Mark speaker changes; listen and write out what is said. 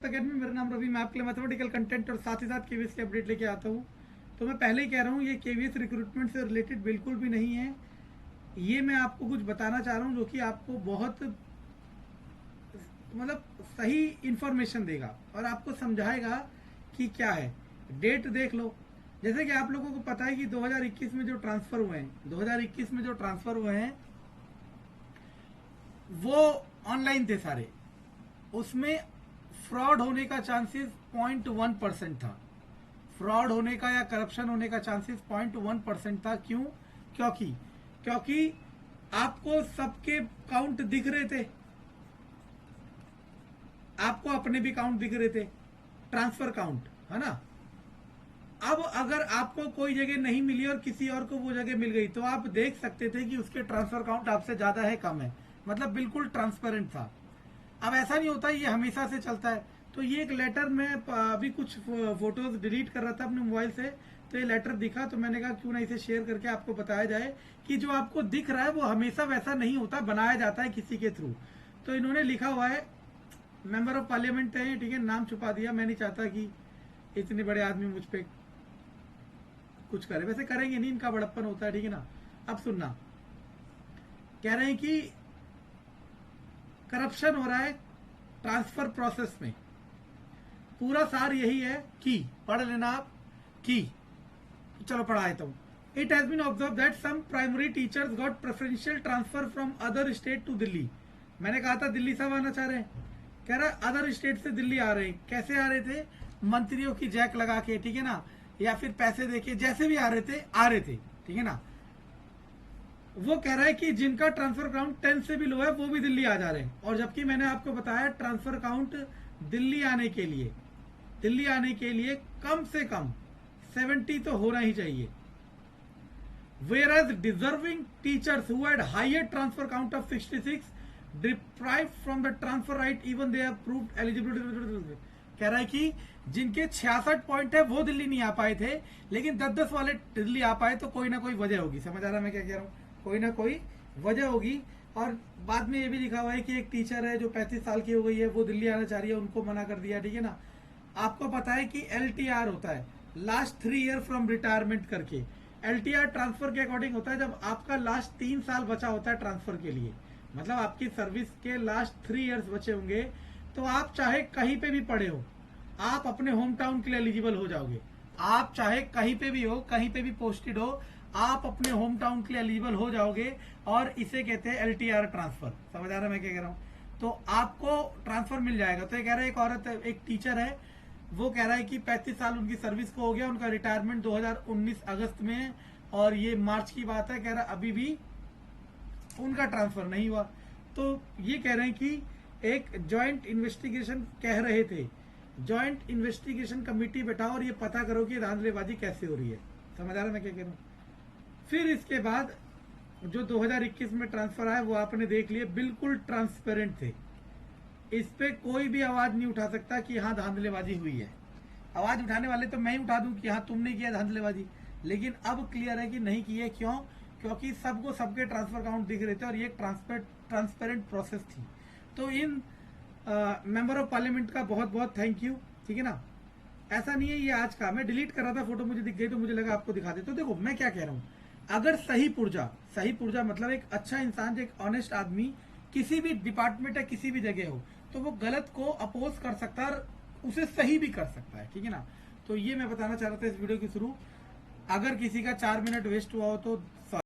Speaker 1: Academy, मेरा नाम रवि। मैं आपके लिए मैथमेटिकल कंटेंट और साथ ही साथ केवीएस की अपडेट लेके आता हूँ। तो मैं पहले ही कह रहा हूँ, ये केवीएस रिक्रूटमेंट से रिलेटेड बिल्कुल भी नहीं है। ये मैं आपको कुछ बताना चाह रहा हूँ जो कि आपको बहुत मतलब सही इंफॉर्मेशन देगा और आपको समझाएगा कि क्या है। डेट देख लो। जैसे कि आप लोगों को पता है कि 2021 में जो ट्रांसफर हुए हैं, 2021 में जो ट्रांसफर हुए हैं वो ऑनलाइन थे सारे। उसमें फ्रॉड होने का चांसेस 0.1% था। फ्रॉड होने का या करप्शन होने का चांसेस 0.1% था। क्यों? क्योंकि क्योंकि आपको सबके काउंट दिख रहे थे, आपको अपने भी काउंट दिख रहे थे, ट्रांसफर काउंट, है ना। अब अगर आपको कोई जगह नहीं मिली और किसी और को वो जगह मिल गई तो आप देख सकते थे कि उसके ट्रांसफर काउंट आपसे ज्यादा है, कम है। मतलब बिल्कुल ट्रांसपेरेंट था। अब ऐसा नहीं होता, ये हमेशा से चलता है। तो ये एक लेटर में अभी कुछ फोटोज डिलीट कर रहा था अपने मोबाइल से, तो ये लेटर दिखा तो मैंने कहा क्यों ना इसे शेयर करके आपको बताया जाए कि जो आपको दिख रहा है वो हमेशा वैसा नहीं होता, बनाया जाता है किसी के थ्रू। तो इन्होंने लिखा हुआ है, मेंबर ऑफ पार्लियामेंट है, ठीक है, नाम छुपा दिया। मैं नहीं चाहता कि इतने बड़े आदमी मुझ पर कुछ करे, वैसे करेंगे नहीं, इनका बड़प्पन होता है, ठीक है ना। अब सुनना, कह रहे हैं कि करप्शन हो रहा है ट्रांसफर प्रोसेस में। पूरा सार यही है कि पढ़ लेना आप कि चलो पढ़ा देता हूं। It has been observe that some primary teachers got preferential transfer from other state to Delhi. मैंने कहा था दिल्ली सब आना चाह रहे हैं, कह रहा अदर स्टेट से दिल्ली आ रहे हैं। कैसे आ रहे थे? मंत्रियों की जैक लगा के, ठीक है ना, या फिर पैसे देके, जैसे भी आ रहे थे, ठीक है ना। वो कह रहा है कि जिनका ट्रांसफर काउंट 10 से भी लो है वो भी दिल्ली आ जा रहे हैं। और जबकि मैंने आपको बताया ट्रांसफर काउंट दिल्ली आने के लिए कम से कम 70 तो होना ही चाहिए। Whereas deserving teachers who had higher transfer count of 66 deprived from the transfer right even they have proved eligibility। कह रहा है कि जिनके 66 पॉइंट है वो दिल्ली नहीं आ पाए थे, लेकिन 10-10 वाले दिल्ली आ पाए, तो कोई ना कोई वजह होगी। समझ आ रहा है मैं क्या कह रहा हूँ? कोई ना कोई वजह होगी। और बाद में ये भी लिखा हुआ है कि एक टीचर है जो 35 साल की हो गई है, वो दिल्ली आना चाह रही है, उनको मना कर दिया, ठीक है ना। आपको पता है कि LTR होता है, लास्ट 3 ईयर फ्रॉम रिटायरमेंट करके। LTR ट्रांसफर के अकॉर्डिंग होता है जब आपका लास्ट 3 साल बचा होता है ट्रांसफर के लिए, मतलब आपकी सर्विस के लास्ट 3 ईयर्स बचे होंगे, तो आप चाहे कहीं पे भी पढ़े हो, आप अपने होम टाउन के लिए एलिजिबल हो जाओगे। आप चाहे कहीं पे भी हो, कहीं पे भी पोस्टेड हो, आप अपने होम टाउन के लिए एलिजिबल हो जाओगे। और इसे कहते हैं LTR ट्रांसफर। समझ आ रहा है मैं क्या कह रहा हूँ? तो आपको ट्रांसफर मिल जाएगा। तो ये कह रहा है, एक औरत, एक टीचर है, वो कह रहा है कि 35 साल उनकी सर्विस को हो गया, उनका रिटायरमेंट 2019 अगस्त में है, और ये मार्च की बात है। कह रहा अभी भी उनका ट्रांसफर नहीं हुआ। तो ये कह रहे हैं कि एक जॉइंट इन्वेस्टिगेशन कह रहे थे, जॉइंट इन्वेस्टिगेशन कमेटी बैठाओ और ये पता करो कि धांधलेबाजी कैसे हो रही है। समझ आ रहा है मैं क्या कह रहा हूँ? फिर इसके बाद जो 2021 में ट्रांसफर आया वो आपने देख लिए, बिल्कुल ट्रांसपेरेंट थे। इस पे कोई भी आवाज नहीं उठा सकता कि हाँ धांधलेबाजी हुई है। आवाज उठाने वाले तो मैं ही उठा दूं कि हाँ तुमने किया धांधलेबाजी, लेकिन अब क्लियर है कि नहीं की है। क्यों? क्योंकि सबको सबके ट्रांसफर काउंट दिख रहे थे और ये ट्रांसपेरेंट प्रोसेस थी। तो इन मेंबर ऑफ पार्लियामेंट का बहुत बहुत थैंक यू, ठीक है ना। ऐसा नहीं है ये आज का, मैं डिलीट कर रहा था, फोटो मुझे दिख गई तो मुझे लगा आपको दिखा दे। तो देखो मैं क्या कह रहा हूँ, अगर सही पुर्जा मतलब एक अच्छा इंसान, एक ऑनेस्ट आदमी किसी भी डिपार्टमेंट या किसी भी जगह हो, तो वो गलत को अपोज कर सकता है और उसे सही भी कर सकता है, ठीक है ना। तो ये मैं बताना चाह रहा था इस वीडियो के थ्रू। अगर किसी का 4 मिनट वेस्ट हुआ हो तो सॉरी।